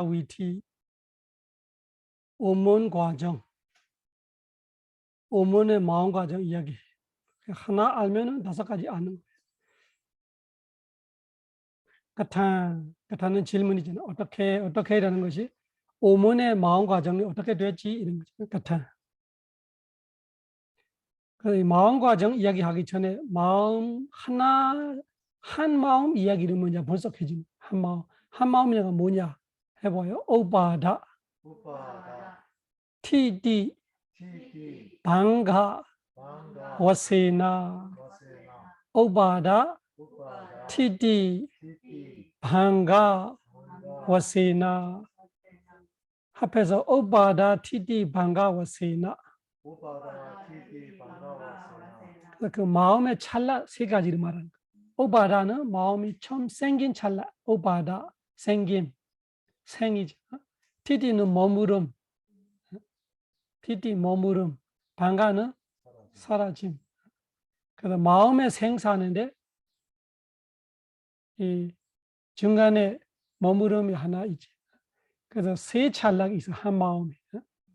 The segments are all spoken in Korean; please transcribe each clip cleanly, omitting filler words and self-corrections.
위티 오몬 과정, 오몬의 마음 과정 이야기. 하나 알면은 5가지 아는 거예요. 같다는 질문이잖아요. 어떻게 라는 것이 오몬의 마음 과정이 어떻게 됐지 이런 거죠. 같아. 그 마음 과정 이야기하기 전에 한 마음 이야기를 먼저 분석해주는 한 마음이가 뭐냐 해봐요. 오바다, 티디, 방가, 와세나, 오바다, 티디, 방가, 와세나. 합해서 오바다, 티디, 방가, 와세나. 그 마음의 찰나 3가지를 말하는 거예요. 오바다는 마음이 처음 생긴 찰나, 오바다, 생김, 생이죠. 티디는 머무름, 방가는 사라짐. 그래서 마음의 생사하는데 이 중간에 머무름이 하나 있지. 그래서 3찰나가 있어, 한 마음에.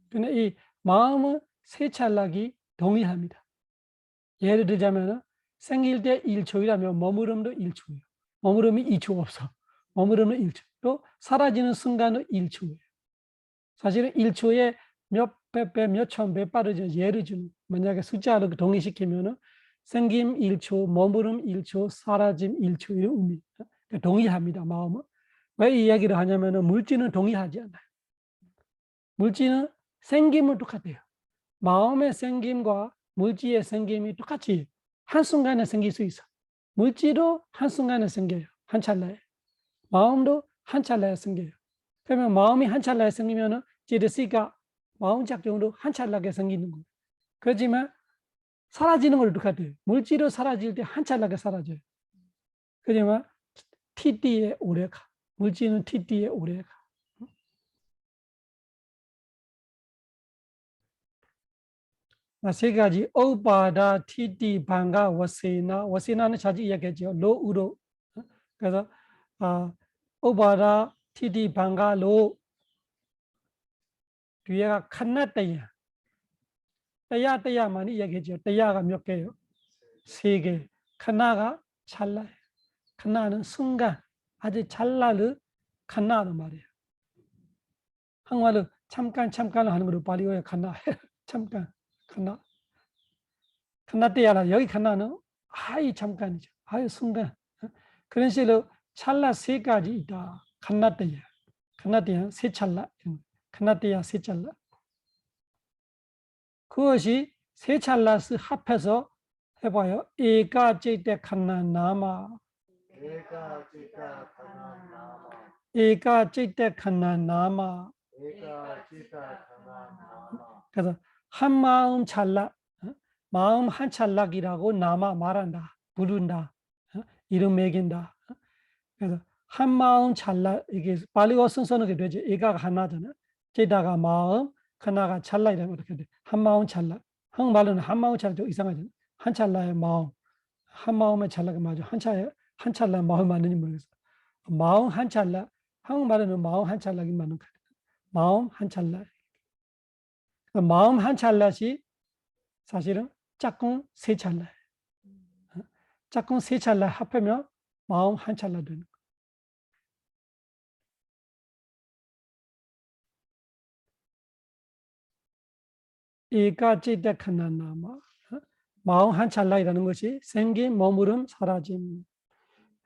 근데 이 마음은 3찰나기 동일합니다. 예를 들자면 생길 때 1초이라면 머무름도 1초예요. 머무름이 2초 없어. 머무름은 1초. 또 사라지는 순간은 1초예요. 사실은 1초에 몇백 배, 몇천 배 빠르죠. 예를 주는. 만약에 숫자로 동의시키면은 생김 1초, 머무름 1초, 사라짐 1초 이런 의미. 동의합니다. 마음은. 왜 이 이야기를 하냐면은 물질은 동의하지 않아요. 물질은 생김은 똑같아요. 마음의 생김과 물질의 생김이 똑같이 한순간에 생길 수 있어. 물질도 한순간에 생겨요. 한 찰나에. 마음도 한 찰나에 생겨요. 그러면 마음이 한 찰나에 생기면은 제르시가 마음 작용도 한 찰나에 생기는 거예요. 그렇지만 사라지는 걸 똑같아요. 물질도 사라질 때 한 찰나에 사라져요. 그렇지만 TD에 오래 가. 물질은 TD에 오래 가. 세 가지 오바다, 티디, 방가, 와세나는 자주 이야기했죠. 로우로. 그래서 오바다, 티디, 방가, 로 뒤에가 칸나떼야. 떼야만 이야기했죠. 떼야가 몇 개요? 3개. 칸나가 찰나예요. 칸나는 순간, 아주 찰나를 칸나로 말해요. 한국말로 잠깐 하는 걸로 발리어요. 칸나. 잠깐, 칸나. 칸나떼야라. 여기 칸나는 아이 잠깐이죠. 아이 순간. 그런 식으로 찰나 3가지 있다. 칸나떼야. 칸나떼야 3찰나. 칸나떼야 3찰나. 그것이 3찰나스 합해서 해봐요. 에가제때 칸나나마. 에가제때 칸나나마. 그래서 한 마음 찰나, 마음 한 찰나기라고 나마 말한다. 부른다. 이름 매긴다. 그래서 한 마음 찰나, 이게 발리어 순서는 그렇게 되죠. 에가가 하나잖아. 제다가 마음, 하나가 찰나 이러면 어떻게 돼? 한 마음 찰나. 한국말로는 한 마음 찰나 좀 이상하잖아. 한 찰나의 마음. 한 마음의 찰나가 맞아. 한 찰나 마음 맞는지 모르겠어. 마음 한 찰나. 한국말로는 마음 한 찰나긴 맞는 거야. 마음 한 찰나. 마음 한 찰나시 사실은 짝꿍 3찰나. 짝꿍 3찰나 합하면 마음 한 찰나 되는 거야. 이까지대 칸나나마. 마음 한 찰나이라는 것이 생긴 머무름 사라짐.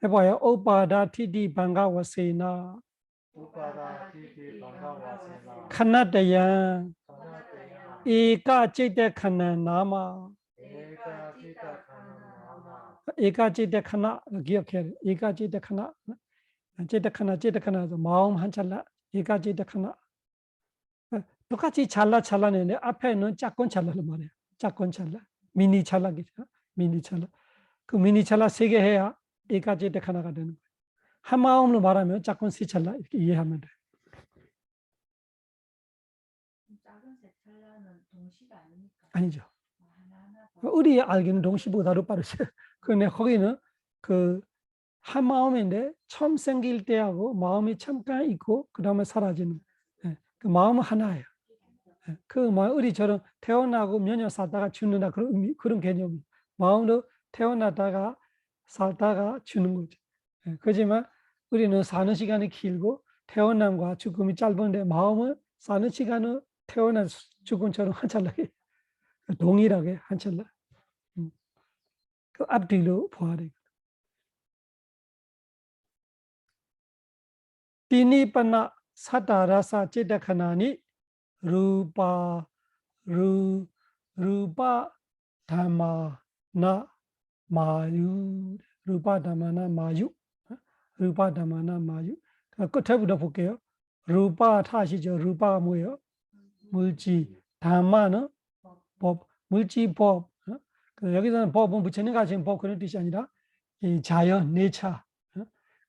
해봐요. 오바다 티디 방가 와세나. 칸나대야. 이까지대 칸나나마. 이까지대 칸나 기억해. 이까지대 칸나. 제대 칸나 마음 한 찰나. 이까지대 칸나. 똑같이 찰나는데 앞에는 짝꿍 찰나를 말해요. 짝꿍 찰나. 미니 찰나겠죠. 미니 찰나. 그 미니 찰나 3개 해야 이까지대 하나가 되는 거예요. 한 마음으로 말하면 짝꿍 3찰나 이렇게 이해하면 돼요. 작은 세 찰나는 동시가 아닙니까? 아니죠. 우리 알기는 동시보다도 빠르죠. 그런데 거기는 그 한 마음인데 처음 생길 때하고 마음이 잠깐 있고 그 다음에 사라지는 그 마음은 하나예요. 그 우리처럼 태어나고 몇 년 살다가 죽는다 그런 개념이 마음으로 태어나다가 살다가 죽는 거죠. 그렇지만 우리는 사는 시간이 길고 태어남과 죽음이 짧은데 마음은 사는 시간은 태어난 죽음처럼 한 찰나게 동일하게 한 찰나. 그 앞뒤로 봐야 돼. 티니빠나 사타라사 제다카나니 루파 루파 담마나 마유 루파 담마나 마유 루파 담마나 마유 끝에부터 볼게요. 루파 타시죠. 루파가 뭐예요? 물질. 담마는 법, 물질법. 여기서는 법은 부처님 가진 법 그런 뜻이 아니라 이 자연, 내차.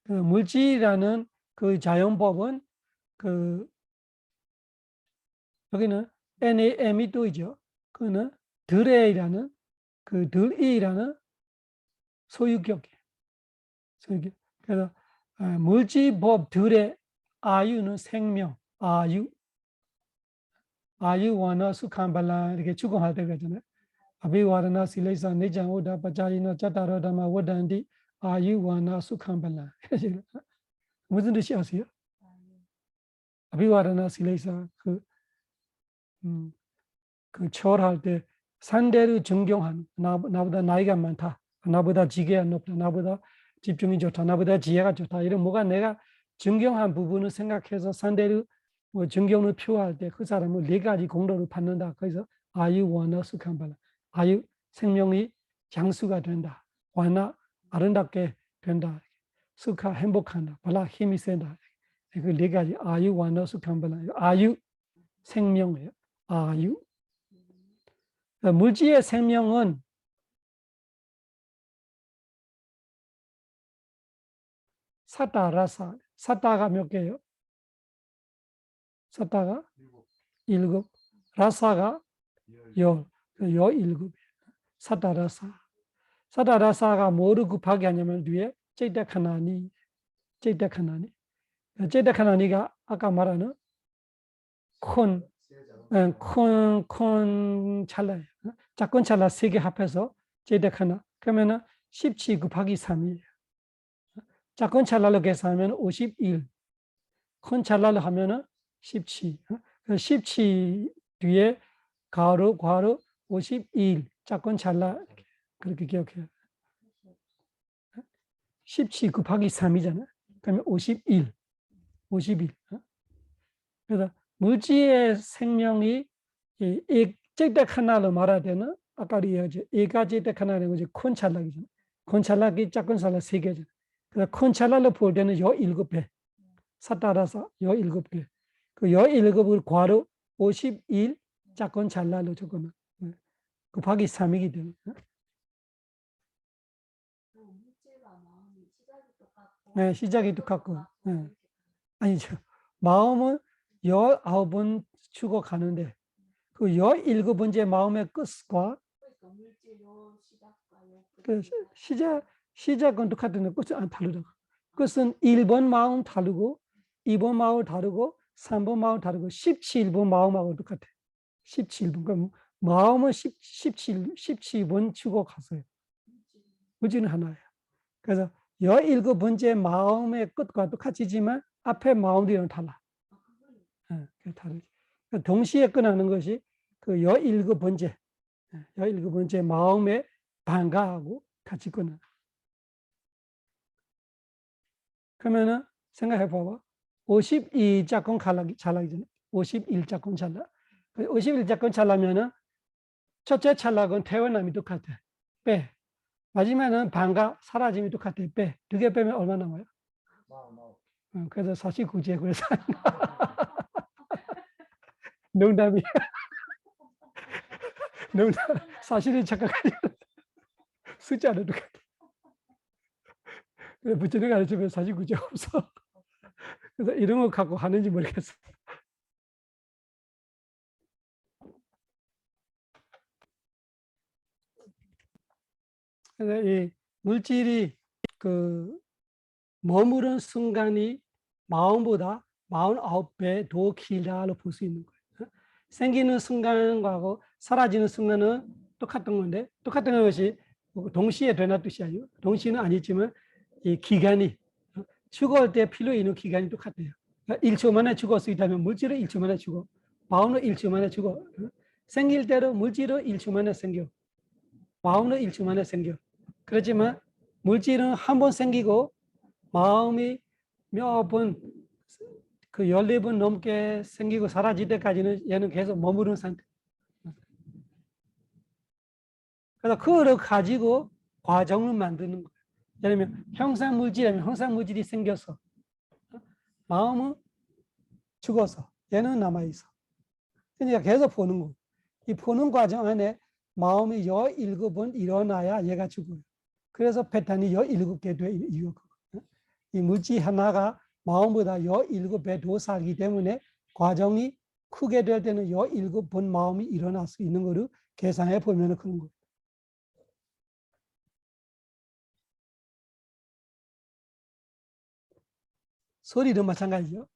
그 물질이라는 그 자연법은 그 여기는 NAM이 또 있죠. 그거는 들에이라는 그 들이라는 소유격이에요. 소유격. 그래서 물질법 들의 아유는 생명, 아유와나 수칸발라 이렇게 추궁할 때가 있잖아요. 아비와르나 실레사 내장 오다 빠자리나 짜타라다마 워단디 아유와나 수칸발라. 무슨 뜻이 아세요? 아비와르나 실레사 그 철할 때 상대를 존경하는 나보다 나이가 많다. 나보다 지혜가 높다. 나보다 집중이 좋다. 나보다 지혜가 좋다. 이런 뭐가 내가 존경한 부분을 생각해서 상대를 뭐 존경을 표할 때 그 사람은 네 가지 공로를 받는다. 그래서 아유 와나 수칸발라. 아유 생명이 장수가 된다. 와나 아름답게 된다. 수카 행복한다. 발라 힘이 센다. 그 네 가지 아유 와나 수칸발라. 아유 생명이에요. 아유 물질의 생명은 사타라사. 사타가 몇 개예요? 사타가 7. 라사가 10. 17. 사타라사. 사타라사가 뭐를 곱하기 하냐면 뒤에 제이타카나니. 제이타카나니. 제이타카나니가 아까 말하는 큰 찰나예요. 작은 찰나 3개 합해서 제이타카나. 그러면은 17 곱하기 3이에요. 작은 찰나로 계산하면 51. 큰 찰나를 하면은 17. 17 뒤에 가로 51. 작은 찰나 그렇게 기억해요. 17 곱하기 3이잖아요. 그러면 51. 51. 그래서 물질의 생명이 잭덱 하나로 말할 때는 아까 이야기했죠. 애가 잭덱 하나는 이제 큰 찰나이잖아요. 큰 찰나기 작은 찰나 3개죠. 그래서 큰 찰나를 볼 때는 17배. 사따라서 17개. 그 17을 괄호 51 작은 찰나로 적으면 곱하기 3이기 때문에. 물질과 마음이 시작이 똑같고 네, 시작이 똑같고. 네. 아니죠. 마음은 19번 죽어가는데 그 17번째 마음의 끝과 그러니까 물질 요 시작과 요 그 끝이 시작은 똑같은데 끝은 안 다르다. 끝은 1번 마음 다르고 2번 마음 다르고 3번 마음 다르고 17번 마음하고 똑같아. 17번. 그럼 마음은 17번 죽어갔어요. 물질은 하나예요. 그래서 17번째 마음의 끝과 똑같지만 앞에 마음들은 달라. 다르지. 동시에 끝나는 것이 그 17번째, 17번째 마음의 반가하고 같이 끝나. 그러면은 생각해 봐봐. 52짝꿍 찰나기잖아. 51짝꿍 찰나. 51짝꿍 찰나면은 첫째 찰나건 태어남이 똑같아. 빼. 마지막에는 반가 사라짐이 똑같아. 빼. 2개 빼면 얼마 남아요? 그래서 49제 그래서 농담이 농담 사실을 착각하지 숫자는 똑같아. 부처님 가르치면 49제 없어. 그래서 이런 거 갖고 하는지 모르겠어. 그래서 이 물질이 그 머무른 순간이 마음보다 49배 더 길다로 볼 수 있는 거예요. 생기는 순간과 사라지는 순간은 똑같은 건데, 똑같은 것이 동시에 되나 뜻이 아니고, 동시는 아니지만 이 기간이 죽을 때 필요 있는 기간이 똑같아요. 그러니까 1초 만에 죽을 수 있다면 물질은 1초 만에 죽어. 마음은 1초 만에 죽어. 생길 때도 물질은 1초 만에 생겨. 마음은 1초 만에 생겨. 그렇지만 물질은 한 번 생기고 마음이 몇 번, 그 14번 넘게 생기고 사라질 때까지는 얘는 계속 머무르는 상태. 그래서 그거를 가지고 과정을 만드는 거예요. 예를 들면 형상물질이라면 형상물질이 생겨서 마음은 죽어서 얘는 남아있어. 그러니까 계속 보는 거예요. 이 보는 과정 안에 마음이 17번 일어나야 얘가 죽어요. 그래서 패턴이 17개 돼 이유가. 이 물질 하나가 마음보다 17배 더 살기 때문에 과정이 크게 될 때는 17번 마음이 일어날 수 있는 거를 계산해 보면 그런 거예요. 소리도 마찬가지죠.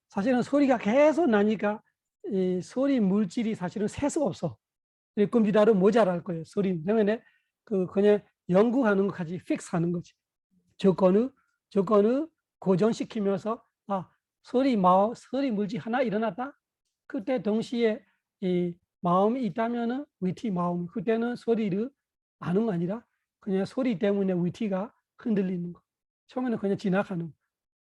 사실은 소리가 계속 나니까 이 소리 물질이 사실은 셀 수가 없어. 컴퓨터로 모자랄 거예요. 소리 때문에 그냥 연구하는 것까지 픽스하는 거지. 조건을 고정시키면서 소리 물질 하나 일어났다. 그때 동시에 이 마음이 있다면은 위티 마음. 그때는 소리를 아는 거 아니라 그냥 소리 때문에 위티가 흔들리는 거. 처음에는 그냥 지나가는 거.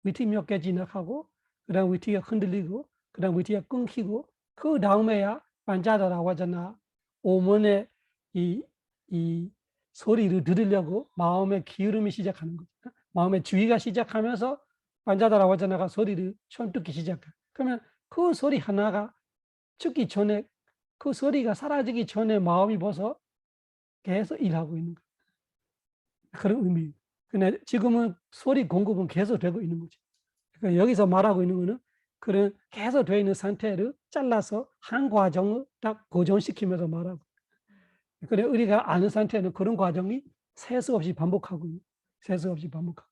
위티 몇 개 지나가고 그다음 위티가 흔들리고 그다음 위티가 끊기고 그 다음에야 반자다라고 하잖아. 오면에 이 소리를 들으려고 마음의 기울음이 시작하는 거죠. 마음의 주의가 시작하면서 반자다라고 하잖아. 소리를 처음 듣기 시작해. 그러면 그 소리 하나가 죽기 전에 그 소리가 사라지기 전에 마음이 벌써 계속 일하고 있는 거예요. 그런 의미. 근데 지금은 소리 공급은 계속 되고 있는 거죠. 그러니까 여기서 말하고 있는 거는 그런 계속 되어 있는 상태를 잘라서 한 과정을 딱 고정시키면서 말하고. 그래 우리가 아는 상태는 그런 과정이 세수 없이 반복하고 있는. 세수 없이 반복하고.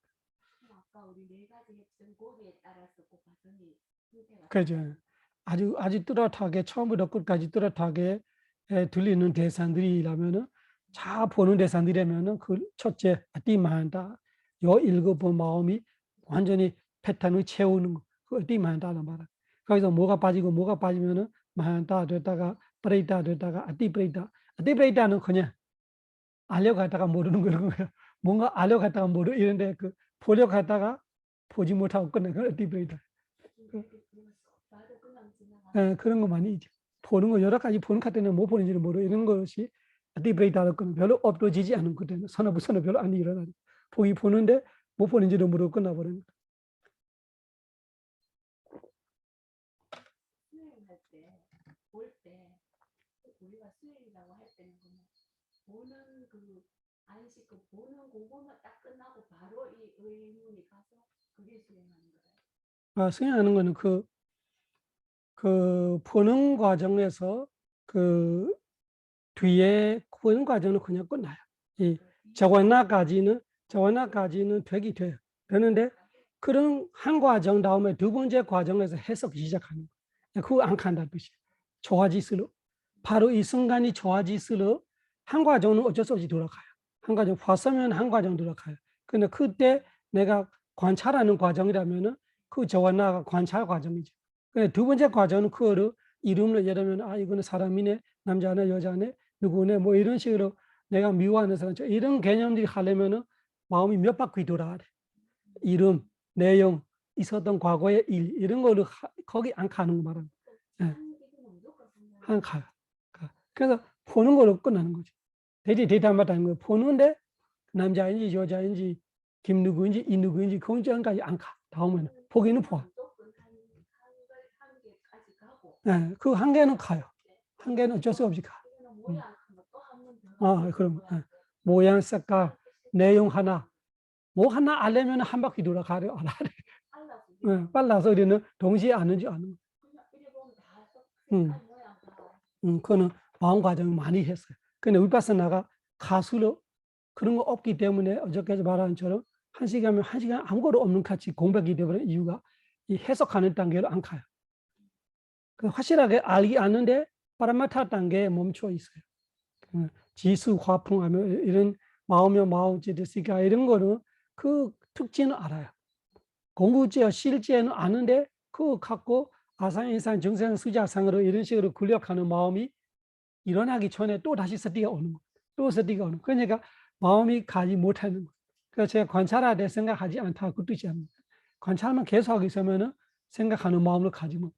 아까 우리 네 가지 했던 거기에 따라서 그 과정이 형태가 그죠. 아주 뚜렷하게 처음부터 끝까지 뚜렷하게 들리는 대상들이라면은 잘 보는 대상들이라면은 그 첫째 어디만다 요 7번 마음이 완전히 패턴을 채우는 거. 그 어디만다는 말이야. 거기서 뭐가 빠지고 뭐가 빠지면은 만다 됐다가 브레이다 됐다가 아띠브레이다는 그냥 알려고 하다가 모르는 그런 거예요. 뭔가 알려고 하다가 모르 이런데 그 보려고 하다가 보지 못하고 끝내 그 아띠브레이다. 나도 그냥 지나가. 그런 거 많이 있죠. 보는 거 여러 가지 보는 카드는 못 보는지는 모르 이런 것이 디브레이다를 거는 별로 엎어지지 않은 그때는 서너 별로 안 일어나요. 보는데 못 보는지도 모르고 끝나버리는 거. 수행할 때, 볼 때, 우리가 수행이라고 할 때는 그냥 보는 그 안식 그 보는 그거만 딱 끝나고 바로 이 의문이 가서 그게 수행하는 거예요. 수행하는 거는 그 보는 과정에서 그 뒤에 보는 과정은 그냥 끝나요. 이 저완나까지는 되기 돼요. 되는데 그런 한 과정 다음에 두 번째 과정에서 해석이 시작하는 거예요. 그거 안 간다는 뜻이에요. 좋아질수록 바로 이 순간이 좋아질수록 한 과정은 어쩔 수 없이 돌아가요. 한 과정 봤으면 한 과정 돌아가요. 근데 그때 내가 관찰하는 과정이라면은 그 저완나가 관찰 과정이죠. 근데 두 번째 과정은 그거를 이름을 예를 들면 이거는 사람이네, 남자네, 여자네, 누구네 뭐 이런 식으로 내가 미워하는 사람 이런 개념들이 하려면은 마음이 몇 바퀴 돌아야 돼. 이름, 내용, 있었던 과거의 일 이런 거를 거기 안 가는 거 말하는 예. 한 가. 그래서 보는 거로 끝나는 거죠. 대담하다는 거예요. 보는데 남자인지 여자인지 김 누구인지 이 누구인지 공정까지 안 가. 다음에는 보기는 봐. 네, 그 한계는 가요. 한계는 어쩔 수 없이 가. 그럼 모양, 색깔, 내용 하나, 뭐 하나 알려면 한 바퀴 돌아가려 알아야 돼. 빨라서 우리는 동시에 아는지 아는 거. 그거는 마음 과정을 많이 했어요. 근데 위파스나가 가수로 그런 거 없기 때문에 어저께 말한 처럼 한 시간이면 한 시간 아무것도 없는 같이 공백이 되어버린 이유가 이 해석하는 단계로 안 가요. 그 확실하게 알기 아는데 파라마타 단계에 멈춰 있어요. 지수, 화풍 하면 이런 마음이요, 마음, 제드시가 이런 거는 그 특징을 알아요. 공부지어 실제는 아는데 그거 갖고 아상인상, 정상, 수자상으로 이런 식으로 굴력하는 마음이 일어나기 전에 또 다시 스티가 오는 거, 또 스티가 오는 거. 그러니까 마음이 가지 못하는 거. 그래서 제가 관찰하되 생각하지 않다고 그 뜻이 아닙니다. 관찰만 계속하고 있으면은 생각하는 마음으로 가지 못.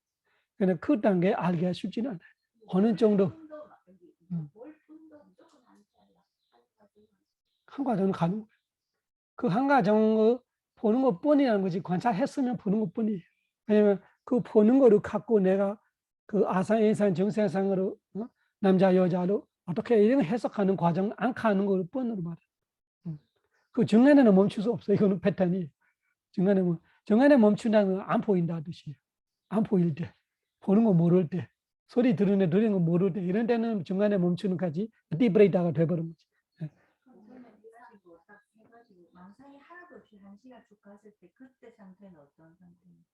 그러니까 그 단계에 알기가 쉽지는 않아요. 어느 정도 한 과정은 가는 거예요. 그 한 과정을 보는 것 뿐이라는 거지 관찰했으면 보는 것 뿐이에요. 왜냐면 그 보는 거를 갖고 내가 그 아상인상 정세상으로 남자 여자로 어떻게 이런 해석하는 과정 안 가는 걸 뿐으로 말해요. 그 중간에는 멈출 수 없어요. 이거는 패턴이에요. 중간에 멈춘다는 건 안 보인다 뜻이에요. 안 보일 때, 보는 거 모를 때, 소리 들으네 들리는 거 모를 때 이런 데는 중간에 멈추는 까지 디브레이다가 돼버린 거지. 망상이 하나도 없이 한 시간 쭉 갔을 때 그때 상태는 어떤 상태인가요?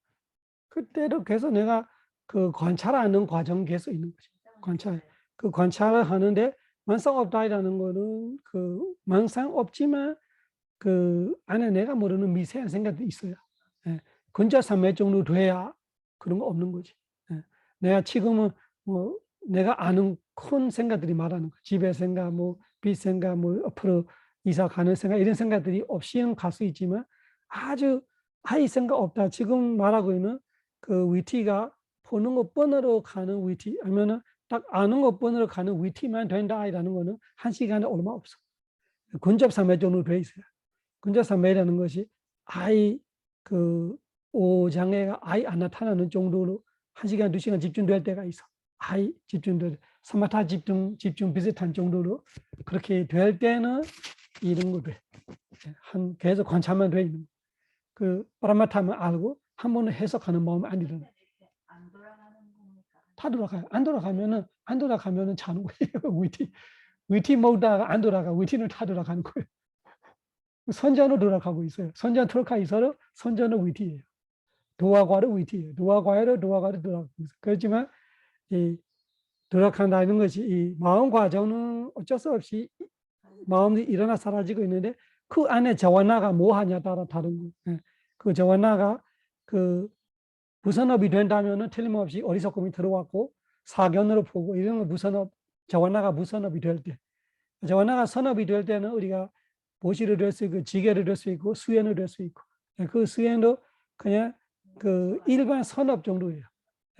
그때도 계속 내가 그 관찰하는 과정 계속 있는 거지. 관찰. 그 관찰을 하는데 망상 없다라는 거는 그 망상 없지만 그 안에 내가 모르는 미세한 생각도 있어요. 예. 근자 삼昧 정도 돼야 그런 거 없는 거지. 예. 내가 지금은 뭐 내가 아는 큰 생각들이 말하는 거. 집의 생각, 뭐 빚 생각, 뭐 앞으로 이사 가는 생각 이런 생각들이 없이는 갈 수 있지만 아주 아예 생각 없다. 지금 말하고 있는 그 위치가 보는 것 뻔으로 가는 위치 아니면은 딱 아는 것 뻔으로 가는 위치만 된다라는 거는 한 시간에 얼마 없어. 근접 삼昧 정도 돼 있어요. 근접 삼昧라는 것이 아예 그 오장애가 아예 안 나타나는 정도로 한 시간, 두 시간 집중될 때가 있어. 아예 집중될 사마타 집중 비슷한 정도로 그렇게 될 때는 이런 거 돼. 한 계속 관찰만 돼 있는 그 파라마타만 알고 한 번은 해석하는 마음이 안 일어나. 안 돌아가는 겁니까? 다 돌아가요. 안 돌아가면은 자는 거예요. 위티 모드가 안 돌아가. 위티는 다 돌아가는 거예요. 선전으로 돌아가고 있어요. 선전 트럭가 있어도 선전은 위티예요. 도화과로 위티예요. 도화과로 돌아가고 있어요. 그렇지만 이 돌아간다는 것이 이 마음 과정은 어쩔 수 없이 마음이 일어나 사라지고 있는데 그 안에 저와나가 뭐 하냐 따라 다른 거예요. 그 저와나가 그 무선업이 된다면은 틀림없이 어리석음이 들어왔고 사견으로 보고 이런 거 무선업 저와나가 무선업이 될 때 저와나가 선업이 될 때는 우리가 보시를 될 수 있고 지게를 될 수 있고 수행을 될 수 있고 그 수행도 그냥 그 일반 선업 정도예요.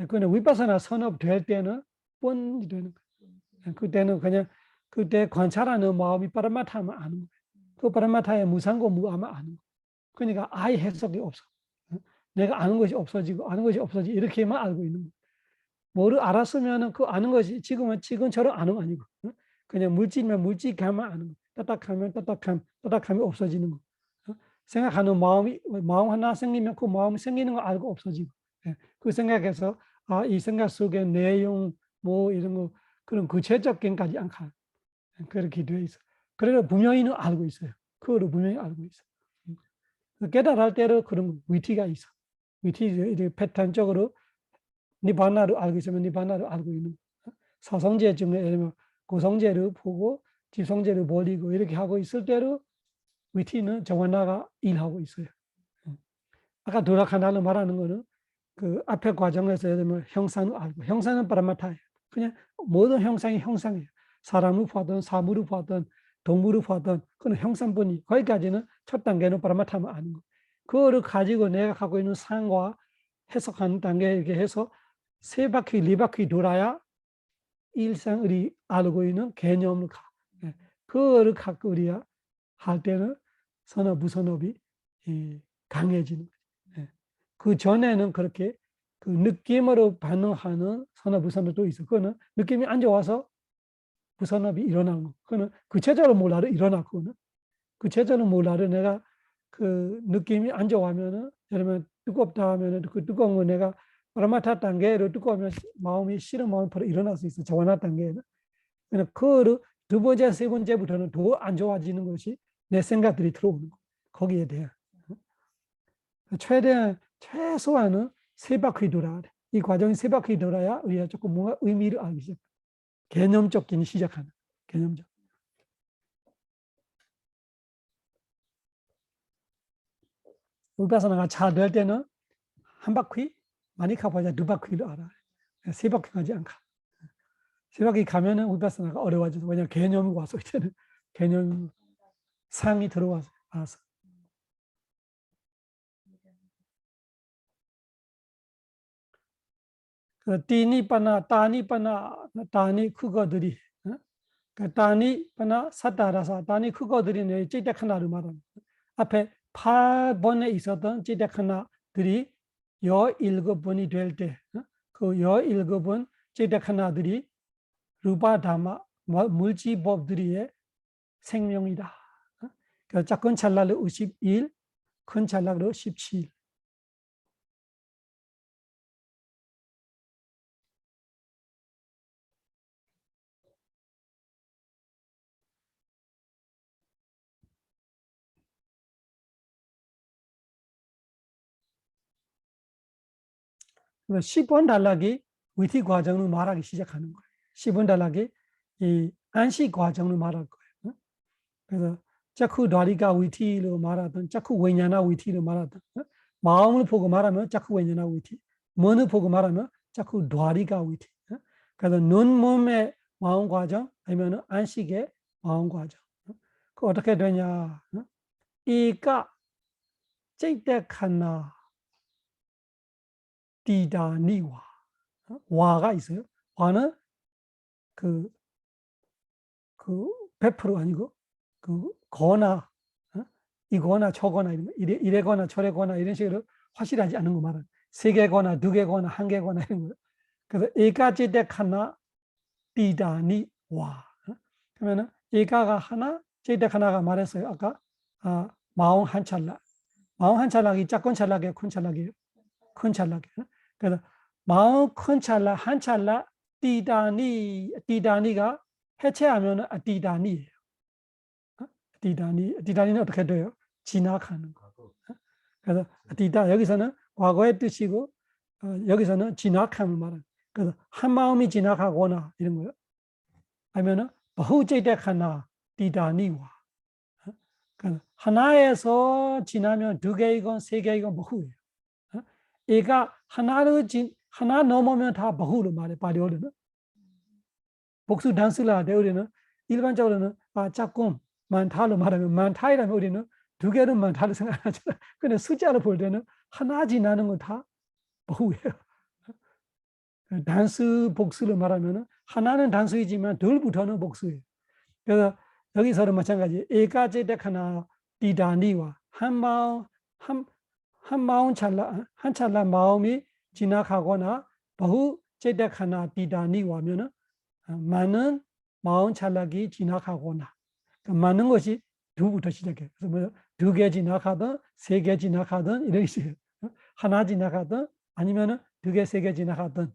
그냥 위파사나 선업 될 때는 뻔히 되는 거예요. 그때는 그냥 그때 관찰하는 마음이 파라마타만 아는 거예요. 그 파라마타의 무상고 무아만 아는 거예요. 그러니까 아예 해석이 없어. 내가 아는 것이 없어지고 아는 것이 없어지고 이렇게만 알고 있는 거예요. 뭐를 알았으면은 그 아는 것이 지금처럼 아는 거 아니고 그냥 물질이면 물질감만 아는 거. 따딱하면 따딱함이 없어지는 거. 생각하는 마음 하나 생기면 그 마음이 생기는 거 알고 없어지고 그 생각에서 이 생각 속에 내용 뭐 이런 거 그런 구체적인까지 안 가요. 그렇게 되어 있어. 그래도 분명히는 알고 있어요. 그거를 분명히 알고 있어. 깨달을 때로 그런 위치가 있어. 위치 패턴적으로 니바나를 알고 있으면 니바나를 알고 있는 사성제 중에 고성제를 보고 지성제를 버리고 이렇게 하고 있을 때로 위치는 정원나가 일하고 있어요. 아까 도라카나를 말하는 거는 그 앞에 과정에서 예를 들면 형상을 알고 형상은 파라마타예요. 그냥 모든 형상이 형상이에요. 사람을 보든 사물을 보든 동물을 보든 그건 형상뿐이 거기까지는 첫 단계는 파라마타만 아는 거. 그거를 가지고 내가 갖고 있는 상과 해석하는 단계 이렇게 해서 세 바퀴, 네 바퀴 돌아야 일상 우리 알고 있는 개념을 가. 그거를 갖고 우리가 할 때는 선업, 무선업이 강해지는 거죠. 그 전에는 그렇게 그 느낌으로 반응하는 선업, 무선업도 있어. 그거는 느낌이 안 좋아서 무선업이 일어나는 거. 그거는 구체적으로 몰라도 일어나, 그거는. 구체적으로 몰라도 내가 그 느낌이 안 좋아하면은, 예를 들면 뜨겁다 하면은 그 뜨거운 거 내가 파라마타 단계로 뜨거우면 마음이 싫은 마음이 바로 일어날 수 있어. 저완화 단계에는. 그거를 두 번째, 세 번째부터는 더 안 좋아지는 것이 내 생각들이 들어오는 거. 거기에 대해 최소한은 3바퀴 돌아야 돼. 이 과정이 3바퀴 돌아야 우리가 조금 뭔가 의미를 알기 시작. 개념적인 시작하는 개념적. 위파사나가 잘 될 때는 한 바퀴, 많이 가봐야 2바퀴를 알아. 3바퀴까지 안 가. 3바퀴 가면은 위파사나가 어려워져서 왜냐면 개념이 와서 이제는 개념 상이 들어와서 알아서. 띠니빠나 따니 그거들이 따니빠나 사다라사 따니 그거들이 내 찌딱 하나를 말합니다. 앞에 8번에 있었던 찌딱 하나들이 17번이 될 때 그 17번 찌딱 하나들이 루바다마 물지법들이의 생명이다. 작은 찰나로 51, 큰 찰나로 17. 그래서 10번 단락이 위티 과정을 말하기 시작하는 거예요. 10번 단락이 이 안식 과정을 말할 거예요. 그래서 자쿠 다리가 위티로 말하든 자쿠 왜냐나 위티로 말하든 마음을 보고 말하면 자쿠 왜냐나 위티, मन을 보고 말하면 자쿠 다리가 위티. 그래서 눈, 몸의 마음 과정 아니면 안식의 마음 과정. 그 어떻게 되냐? 이가 찌떼카나 디다니와 와가 있어요. 와는 그 100% 아니고 거나 이거나 저거나 이래거나 저래거나 이런 식으로 확실하지 않은 거 말은 3개거나 2개거나 1개거나 이런 거. 그래서 에가지대 하나 디다니 와. 그러면은 에가가 하나 제대 하나가 말했어요. 아까 마음 한 찰나. 마음 한 찰나기 작은 찰나게 큰 찰나게 큰 찰나게. 그래서 마음 큰 찰나 한 찰나 디다니가 해체하면 디다니예요. 디다니는 어떻게 돼요? 지나가는 거. 그래서 디다 여기서는 과거의 뜻이고 여기서는 지나감을 말하는. 그래서 한 마음이 지나가거나 이런 거요. 아니면은 바후제덱하나 디다니와. 하나에서 지나면 2개이건 3개이건 바후예요. 얘가 하나 넘으면 다 바후로 말해. 바리오르는 복수 단수를 하되 우리는 일반적으로는 조금 많다로 말하면 많다이라면 우리는 2개는 많다로 생각하잖아요. 근데 숫자로 볼 때는 하나 지나는 건 다 바후예요. 단수 복수로 말하면 하나는 단수이지만 둘부터는 복수예요. 그래서 여기서는 마찬가지. 에가제덱하나 디다니와 한 마음 찰나 한 찰나 마음이 지나가거나 바후 제덱하나 디다니와 하면은 많은 마음 찰나기 지나가거나 많은 것이 2부터 시작해요. 그래서 뭐 2개 지나가든 3개 지나가든 이런 식이에요. 하나 지나가든 아니면은 2개, 3개 지나가든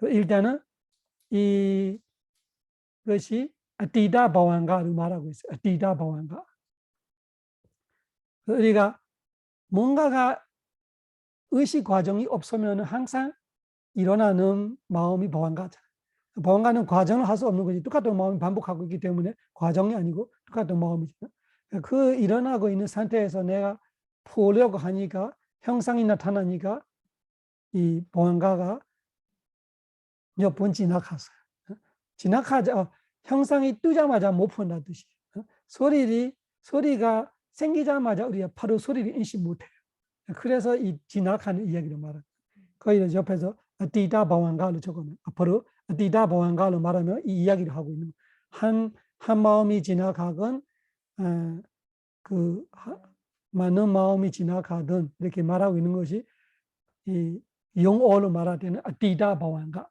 일단은 이것이 아티다 바완가를 말하고 있어요. 아티다 바완가. 우리가 뭔가가 의식 과정이 없으면 항상 일어나는 마음이 바완가잖아요. 바완가는 과정을 할 수 없는 거지. 똑같은 마음이 반복하고 있기 때문에 과정이 아니고 똑같은 마음이잖아요. 그 일어나고 있는 상태에서 내가 보려고 하니까 형상이 나타나니까 이 바완가가 몇 번 지나갔어요. 지나가자 형상이 뜨자마자 못 본다는 뜻이에요. 소리가 생기자마자 우리가 바로 소리를 인식 못해요. 그래서 이 지나가는 이야기를 말해요. 거기 옆에서 아티다 바완가를 적으면 앞으로 아티다 바완가를 말하면 이 이야기를 하고 있는 거예요. 한 마음이 지나가건 많은 마음이 지나가든 이렇게 말하고 있는 것이 이 영어로 말할 때는 아티다 바완가,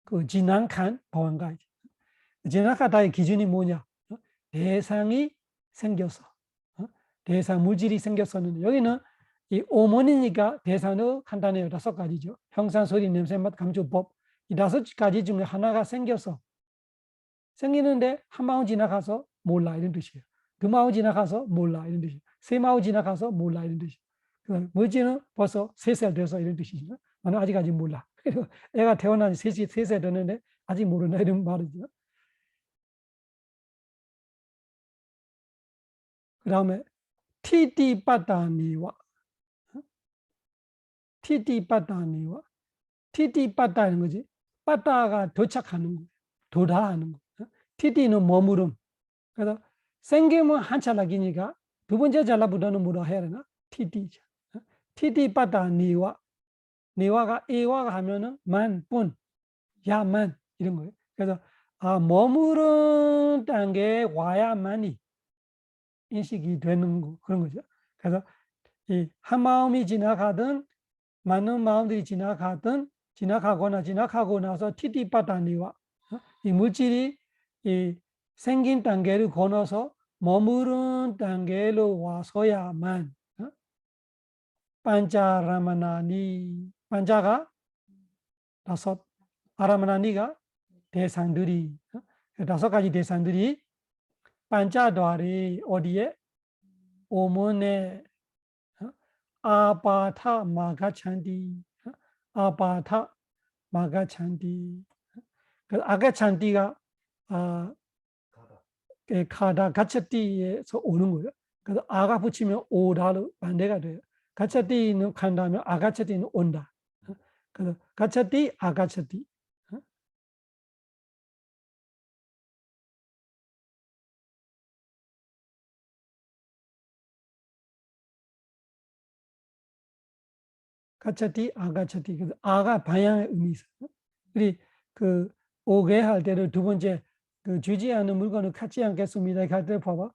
그 지나간 바완가이죠. 지나가다의 기준이 뭐냐? 대상이 생겨서, 대상 물질이 생겼었는데 여기는 이 오mon이니까 대상은 간단해요. 5가지죠. 형상, 소리, 냄새, 맛, 감촉법. 이 5가지 중에 하나가 생겨서 생기는데 한 마음 지나가서 몰라 이런 뜻이에요. 두 마음 지나가서 몰라 이런 뜻이. 세 마음 지나가서 몰라 이런 뜻이. 그 물질은 벌써 3살 돼서 이런 뜻이죠. 나는 아직 몰라. 그리고 애가 태어난 지 3살 됐는데 아직 모른다 이런 말이죠. 그 다음에 티티빠따니와 티티빠따니와 티티빠따는 거지. 빠따가 도착하는 거, 도달하는 거. 티티는 머무름. 그래서 생기면 한찰나기니까 두 번째 잘라부터는 뭐라 해야 되나? 티티죠. 티티빠따니와 니와가 이와가 하면은 만, 뿐, 야만 이런 거예요. 그래서 머무른 단계에 와야만이 인식이 되는 거 그런 거죠. 그래서 이 한 마음이 지나가든 많은 마음들이 지나가거나 지나가고 나서 티티빠따니와 이 물질이 이 생긴 단계를 건너서 머무른 단계로 와서야만 반자라마나니 반자가 5, 아라마나니가 대상들이 5가지 대상들이 반자દ્વા리 어디에 오문에 아바타 마가찬디 아바타 마가찬디 그 아가찬디가 가다 가차띠에서 오는 거예요. 그래서 아가 붙이면 오다로 반대가 돼요. 가차띠는 간다면 아가차띠는 온다. 그래서 가차띠 아가차띠. 가차띠 아가차띠. 그래서 아가 방향의 의미 있어요. 우리 그 오게 할 때를 두 번째 그 주지 않는 물건을 갖지 않겠습니다. 할 때 봐봐.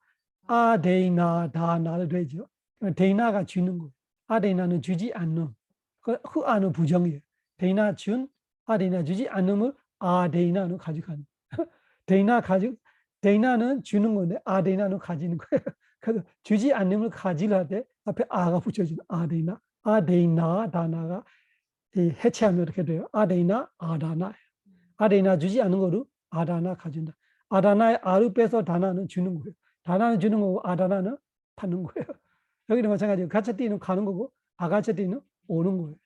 아데이나 다나를 되죠. 데이나가 주는 거. 아데이나는 주지 않는. 그 아는 부정이에요. 데이나 준, 아데이나 주지 않음을 아데이나는 가져가는. 데이나는 주는 건데 아데이나는 가지는 거예요. 그래서 주지 않음을 가지려 때 앞에 아가 붙여지는 아데이나, 아데이나 다나가 해체하면 이렇게 돼요. 아데이나 아다나. 아데이나 주지 않는 거로 아다나 가진다. 아다나의 아를 빼서 다나는 주는 거예요. 다나는 주는 거고 아다나는 받는 거예요. 여기는 마찬가지예요. 가차띠는 가는 거고 아가차띠는 오는 거예요.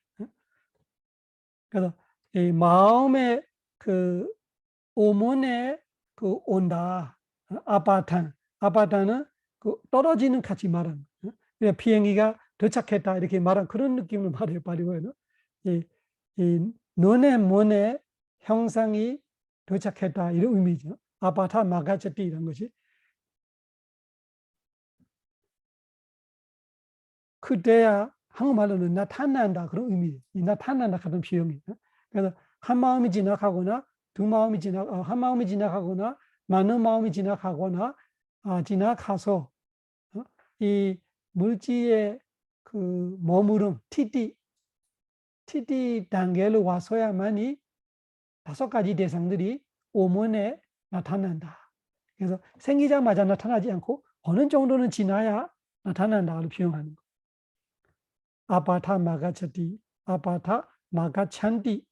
그래서 이 마음의 그 오문에 그 온다. 아바타는 그 떨어지는 같이 말하는 거예요. 비행기가 도착했다 이렇게 말한 그런 느낌을 말해요. 바리고에는 이 눈의 문에 형상이 도착했다 이런 의미죠. 아바타 마가차띠 이런 것이 그때야 한국말로는 나타난다 그런 의미예요. 나타난다 같은 표현이에요. 그래서 한 마음이 지나가거나 한 마음이 지나가거나 많은 마음이 지나가거나 지나가서 이 물질의 그 머무름 티티 단계로 와서야만이 5가지 대상들이 오문에 나타난다. 그래서 생기자마자 나타나지 않고 어느 정도는 지나야 나타난다고 표현하는 거. 아바타 마가차띠, 아바타 마가찬띠.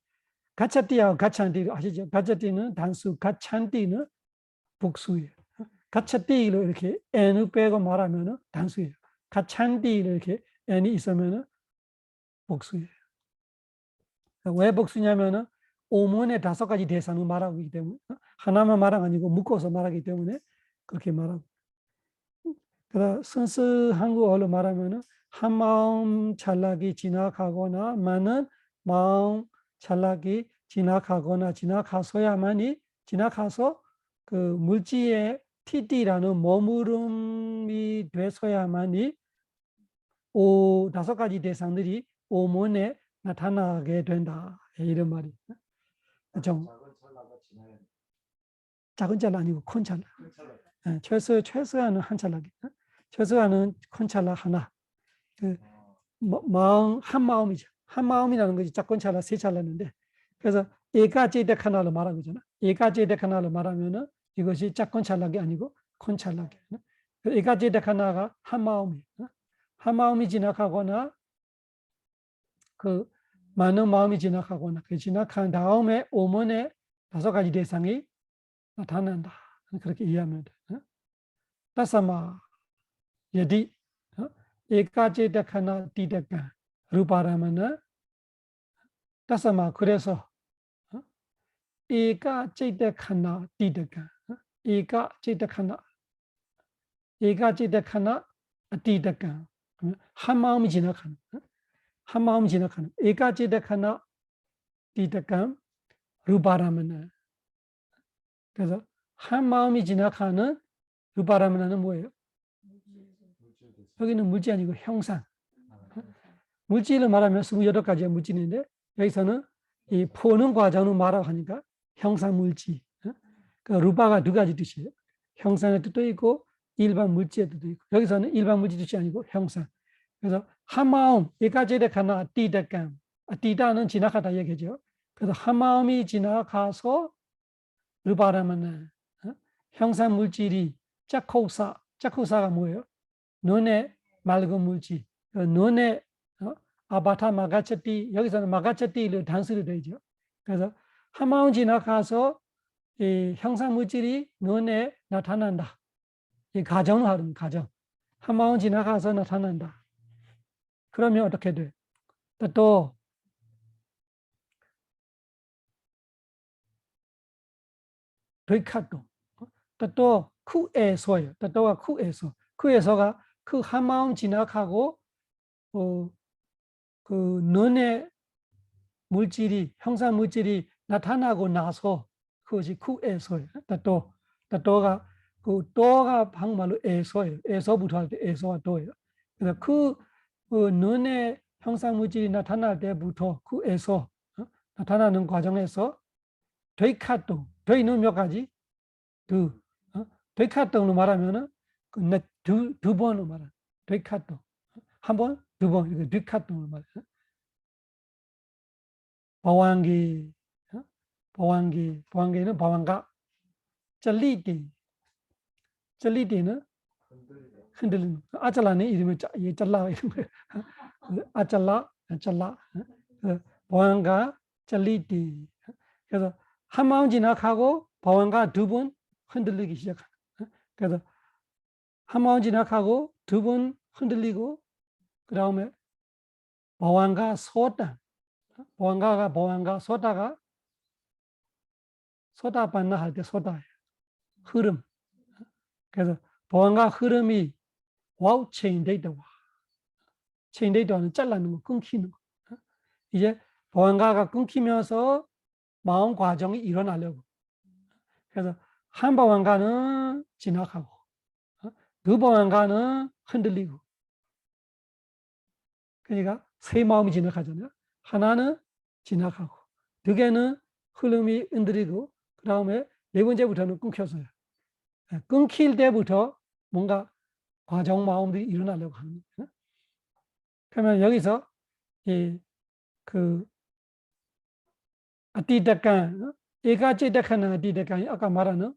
가차띠하고 가찬띠를 아시죠? 가차띠는 단수, 가찬띠는 복수예요. 가차띠로 이렇게 n을 빼고 말하면 단수예요. 가찬띠로 이렇게 n이 있으면 복수예요. 왜 복수냐면은 오문의 5가지 대상을 말하고 있기 때문에 하나만 말하는 아니고 묶어서 말하기 때문에 그렇게 말하고. 그래서 순수 한국어로 말하면은 한 마음 찰나기 지나가거나 많은 마음 찰나기 지나가거나 지나가서야만이 지나가서 그 물질의 티티라는 머무름이 돼서야만이 5가지 대상들이 오문에 나타나게 된다. 이런 말이. 작은 찰나 아니고 큰 찰나. 최소한은 한 찰나기. 최소한은 큰 찰나 하나. 마음 한 마음이죠. 한 마음이라는 것이 작은 찰나, 세 찰나인데, 그래서 에가제덱 하나로 말한 거잖아. 에가제덱 하나로 말하면은 이것이 작은 찰나기 아니고 큰 찰나기. 에가제덱 하나가 한 마음이에요. 한 마음이 지나가거나 그 많은 마음이 지나가거나 그 지나간 다음에 오문에 5가지 대상이 나타난다. 그렇게 이해하면 돼. Tasama Yadi Ekajetakhana Titaka Ruparamana Tasama Kureso Eka Chetakhana Titaka Eka Chetakhana Atitaka Hamam Jinakhan Hamam Jinakhan Eka Chetakhana Titaka Ruparamana 그래서 한 마음이 지나가는 루바라면은 뭐예요? 여기는 물질 아니고 형상. 물질을 말하면 28가지의 물질인데 여기서는 이 보는 과정을 말하고 하니까 형상 물질. 그 루바가 두 가지 뜻이에요. 형상의 뜻도 있고 일반 물질의 뜻도 있고 여기서는 일반 물질 뜻이 아니고 형상. 그래서 한 마음 이까지에 가나 띠다감. 띠다는 지나가다 얘기죠. 그래서 한 마음이 지나가서 루바라면은 형상 물질이 짝코사가 뭐예요? 눈의 맑은 물질, 눈의 아바타 마가차띠 여기서는 마가차띠로 단수로 되죠. 그래서 한 마음 지나가서 이 형상 물질이 눈에 나타난다. 이 가정을 하는 가정. 한 마음 지나가서 나타난다. 그러면 어떻게 돼? 또 도이카도 또 쿠에서예요. 또가 쿠에서가 그 한 마음 지나가고 그 눈의 물질이 형상 물질이 나타나고 나서 그것이 쿠에서예요. 또가 그 또가 한국말로 에서예요. 에서부터 할 때 에서와 또예요. 그래서 그 눈의 형상 물질이 나타날 때부터 쿠에서 나타나는 과정에서 되카도 되는 몇 가지 되카동으로 말하면은 두 번으로 말해. 되카동 한 번, 두 번 이렇게 되카동으로 말해. 바완기는 바완가. 짤리띠는 흔들리는. 아짤라는 이름이 짤라 이런 거예요. 아짤라. 바완가 짤리띠. 그래서 한 마음 지나가고 바완가 두 번 흔들리기 시작합니다. 그래서 한 마음 지나가고 두 번 흔들리고 그 다음에 보안가 소다 보안가 소다가 소다 반나 할 때 소다예요. 흐름. 그래서 보안가 흐름이 와우 체인데이터 체인데이터는 잘라는 거 끊기는 거. 이제 보안가가 끊기면서 마음 과정이 일어나려고. 그래서 한 보안가는 지나가고 두 보안가는 흔들리고. 그러니까 세 마음이 지나가잖아요. 하나는 지나가고 두 개는 흐름이 흔들리고 그 다음에 네 번째부터는 끊겼어요. 끊길 때부터 뭔가 과정 마음들이 일어나려고 하는 거예요. 그러면 여기서 그 아티다간 에가제다칸은 아티다간이 아까 말하는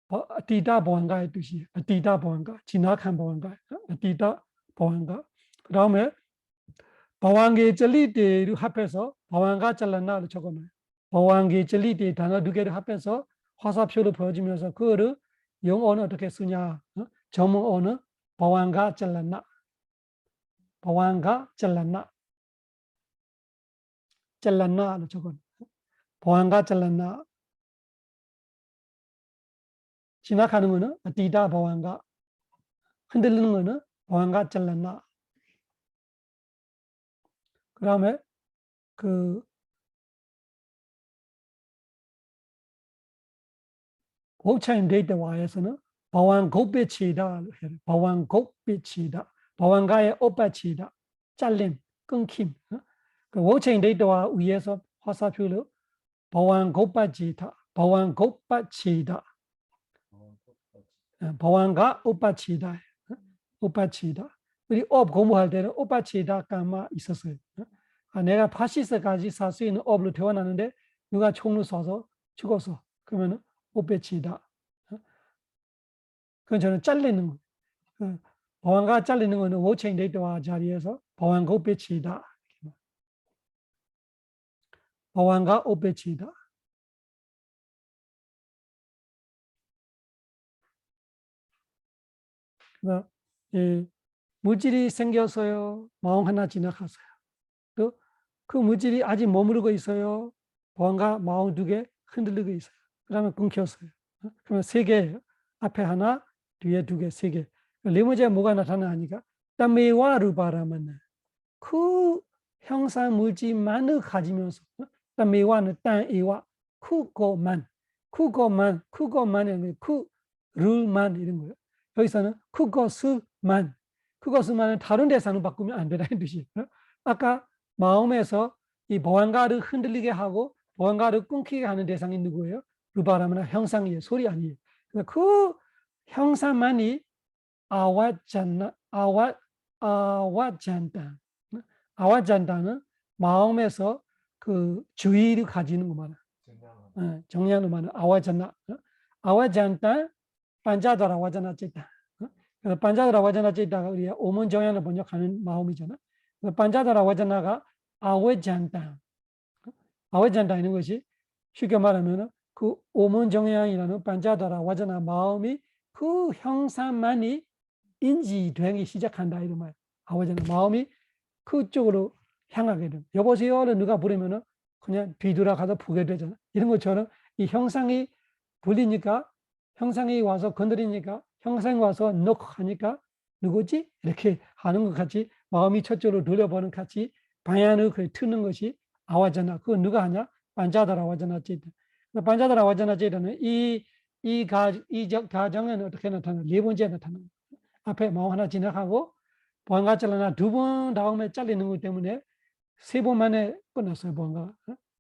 아티다 보안가의 뜻이에요. 아티다 보안가, 지나간 보안가, 아티다 보안가. 그 다음에 바완게 젤리데를 합해서 바완가 잘라나를 적어놔요. 바완게 젤리데 단어 두 개를 합해서 화살표로 보여주면서 그거를 영어는 어떻게 쓰냐? 전문어는 바완가 잘라나, 바완가 잘라나를 적어놔요. 바완가 잘라나. 지나가는 거는 아티다 바완가, 흔들리는 거는 바완가 잘라나. 그 다음에 그 고차인 데이터와에서는 바완곡배치다, 바완곡배치다, 바완가의 오빠치다, 잘림, 끊김. 그 오차인 데이터와 위에서 화살표로 바완곡빠치다, 바완곡빠치다, 바완가 오빠치다, 오빠치다. 우리 업 공부할 때는 오빠치다가만 있었어요. 내가 파시스까지 살 수 있는 업으로 태어났는데 누가 총을 쏴서 죽었어. 그러면은 오빠치다. 그건 저는 잘리는 거. 보안가 잘리는 거는 5층 데이터와 자리에서 보안가 오배치다. 보안가 오배치다. 그래서 이 물질이 생겼어요. 마음 하나 지나갔어요. 또 그 물질이 아직 머무르고 있어요. 뭔가 마음 두 개 흔들리고 있어요. 그러면 끊겼어요. 그러면 세 개예요. 앞에 하나, 뒤에 두 개, 세 개. 네 번째 뭐가 나타나니까 따메와 루바라면 그 형상 물질만을 가지면서 따메와는 땅이와 그것만 그것만은 그를만 이런 거예요. 여기서는 그것을만은 다른 대상으로 바꾸면 안 된다는 뜻이에요. 아까 마음에서 이 보안가를 흔들리게 하고 보안가를 끊기게 하는 대상이 누구예요? 루바라면 형상이에요. 소리 아니에요. 그 형상만이 아와잔다. 아와잔다는 마음에서 그 주의를 가지는 것만, 정량을 말하는 아와잔나. 아와잔다, 반자더라 와자나 쨌다. 그래서 반자더라 와자나 쨌다가 우리가 오문 정양을 번역하는 마음이잖아. 반자더라 와자나가 아와잔다. 아와잔다 있는 것이 쉽게 말하면 그 오문 정양이라는 반자더라 와자나 마음이 그 형상만이 인지되기 시작한다 이런 말. 아와자나 마음이 그쪽으로 향하게 됩니다. 여보세요를 누가 부르면은 그냥 뒤돌아가서 보게 되잖아. 이런 것처럼 이 형상이 불리니까 형상이 와서 건드리니까 형상이 와서 넣하니까 누구지? 이렇게 하는 것 같이 마음이 저쪽으로 돌려보는 같이 방향을 트는 것이 아와자나. 그거 누가 하냐? 반자다라 와자나 찌다. 반자다라 와자나 찌다는 이 가정에는 어떻게 나타나? 네 번째 나타나. 앞에 마음 하나 지나가고 보안가 잘라나 두 번 다음에 잘리는 것 때문에 세 번 만에 끝났어요. 보안가.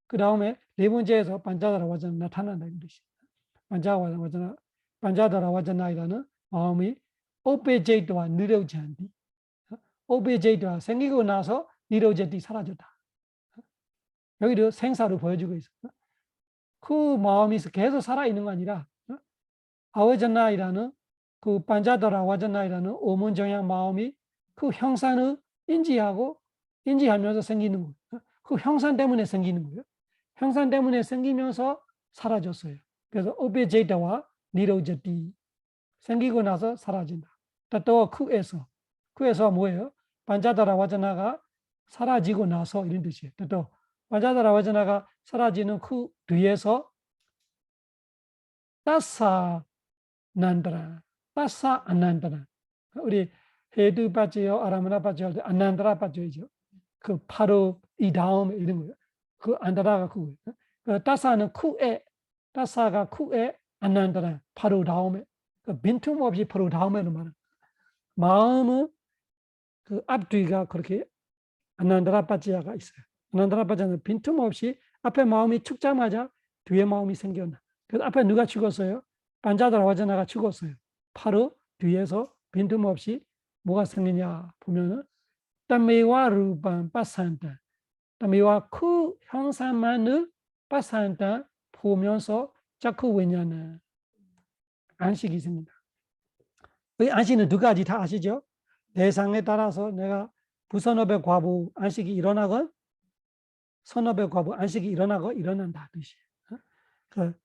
그 다음에 네 번째에서 반자다라 와자나 나타난다는 뜻이. 반자다라 와자나이라는 마음이 오베제이트와 니로지 않디. 오베제이트와 생기고 나서 니로제티 사라졌다. 여기도 생사를 보여주고 있어. 그 마음이 계속 살아있는 거 아니라 아와자나이라는 그 반자다라 와자나이라는 오문정양 마음이 그 형상을 인지하면서 생기는 거예요. 그 형상 때문에 생기는 거예요. 형상 때문에 생기면서 사라졌어요. 그래서 오베제이트와 니로제티 생기고 나서 사라진다. 또 그에서 뭐예요? 반자다라 와자나가 사라지고 나서 이런 뜻이에요. 또 반자다라 와자나가 사라지는 그 뒤에서 따사 난다라, 따사 안난다라. 우리 헤드 빠져요, 아라마나 빠져요, 안난다라 빠져야죠. 그 바로 이 다음에 이런 거예요. 그 안다라가 그거예요. 그 따사는 따사가 쿠에 안난다라 바로 다음에. 그 빈틈없이 바로 다음에는 말은 마음은 그 앞뒤가 그렇게 아난다라 빠지야가 있어요. 아난다라 빠지는 빈틈없이 앞에 마음이 축자마자 뒤에 마음이 생겨나. 그래서 앞에 누가 죽었어요? 반자다라 와자나가 죽었어요. 바로 뒤에서 빈틈없이 뭐가 생기냐 보면은 따메와 루반 빠산다. 따메와 그 형상만을 빠산다 보면서 자꾸 왜냐는 안식이 있습니다. 이 안식은 두 가지 다 아시죠? 대상에 따라서 내가 부선업의 과부 안식이 일어나건 선업의 과부 안식이 일어나고 일어난다 뜻이에요.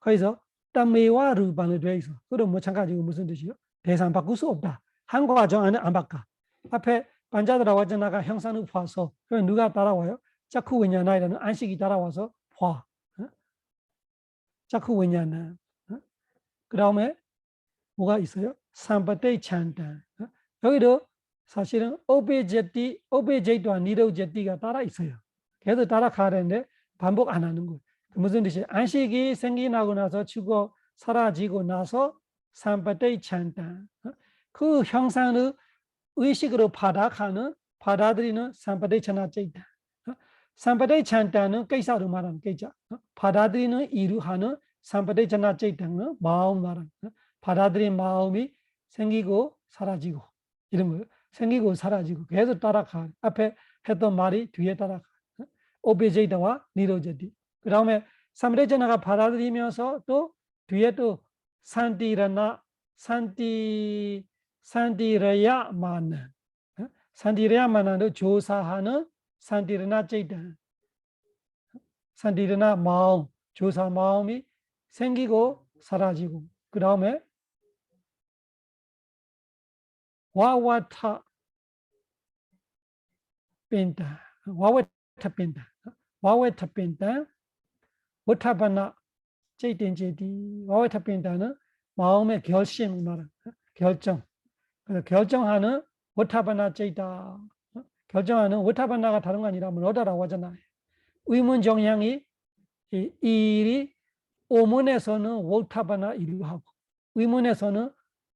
거기서 따메와 루반을 되어 있어. 그럼 마찬가지고 무슨 뜻이요? 대상 바꿀 수 없다. 한 과정 안에 안 바꿔. 앞에 반자들아 와자나가 형상을 봐서 그럼 누가 따라와요? 자쿠 왜냐나이라는 안식이 따라와서 봐. 자쿠 왜냐나. 그 다음에 뭐가 있어요? 삼바테이 찬다. 여기도 사실은 오베제이트와 니로제티가 따라 있어요. 계속 따라가는데 반복 안 하는 거예요. 무슨 뜻이에요? 안식이 생기나고 나서 죽어 사라지고 나서 삼바테이 찬다. 그 형상을 의식으로 받아들이는 삼바테이 찬다제이다. 삼바테이 찬다는 깨사로 말하는 깨자. 받아들이는 일을 하는 삼바테이 찬다제이다는 마음 말하는. 받아들인 마음이 생기고 사라지고 이런 거예요. 생기고 사라지고 계속 따라가. 앞에 했던 말이 뒤에 따라가. 오베제이다와 니로제티. 그 다음에 삼레제나가 받아들이면서 또 뒤에 또 산디레야마나. 산디레야마나를 조사하는 산디르나 제이다. 산디르나 마음, 조사 마음이 생기고 사라지고 그 다음에 와와타 빈다 와와타 빈다 와와타 빈다 워타바나 제이된제디 와와타 빈다는 마음의 결심 말은 결정. 그래서 결정하는 워타바나 제이다. 결정하는 워타바나가 다른 거 아니라 뭐다라고 하잖아요. 의문 정향이 이 일이 오문에서는 워타바나 이루하고 의문에서는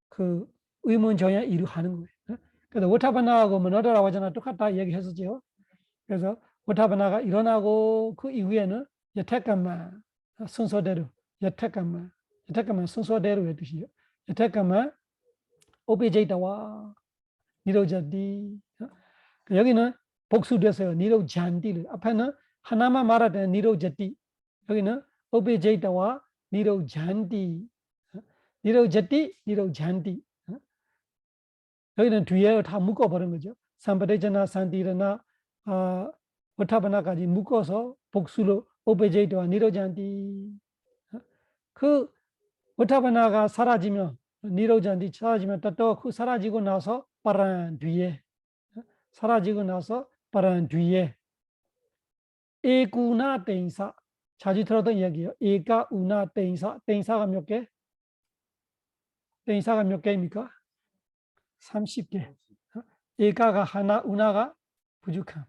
그 의문 정향 이루하는 거예요. 그래서 워타바나하고 뭐다라고 하잖아. 똑같다 얘기했었죠. 그래서 워타바나가 일어나고 그 이후에는 여태까만 순서대로 여태까만 순서대로의 뜻이요. 여태까만 오비제이다와 니로자디. 여기는 복수됐어요. 니로잔디를. 앞에는 하나만 말할 때는 니로자디. 여기는 오비제이다와 니로잔디. 니로자디, 니로잔디. 여기는 뒤에 다 묶어버린 거죠. 삼바데자나 산디르나 워타바나까지 묶어서 복수로 오비제이다와 니로잔디. 그 워타바나가 사라지면 니로잔디 사라지면 또 그 사라지고 나서 빠란 뒤에 사라지고 나서 빠란 뒤에 에구나 땡사 자주 들었던 이야기예요. 에가 우나 땡사가 몇 개? 땡사가 몇 개입니까? 30개. 에가가 하나, 우나가 부족함.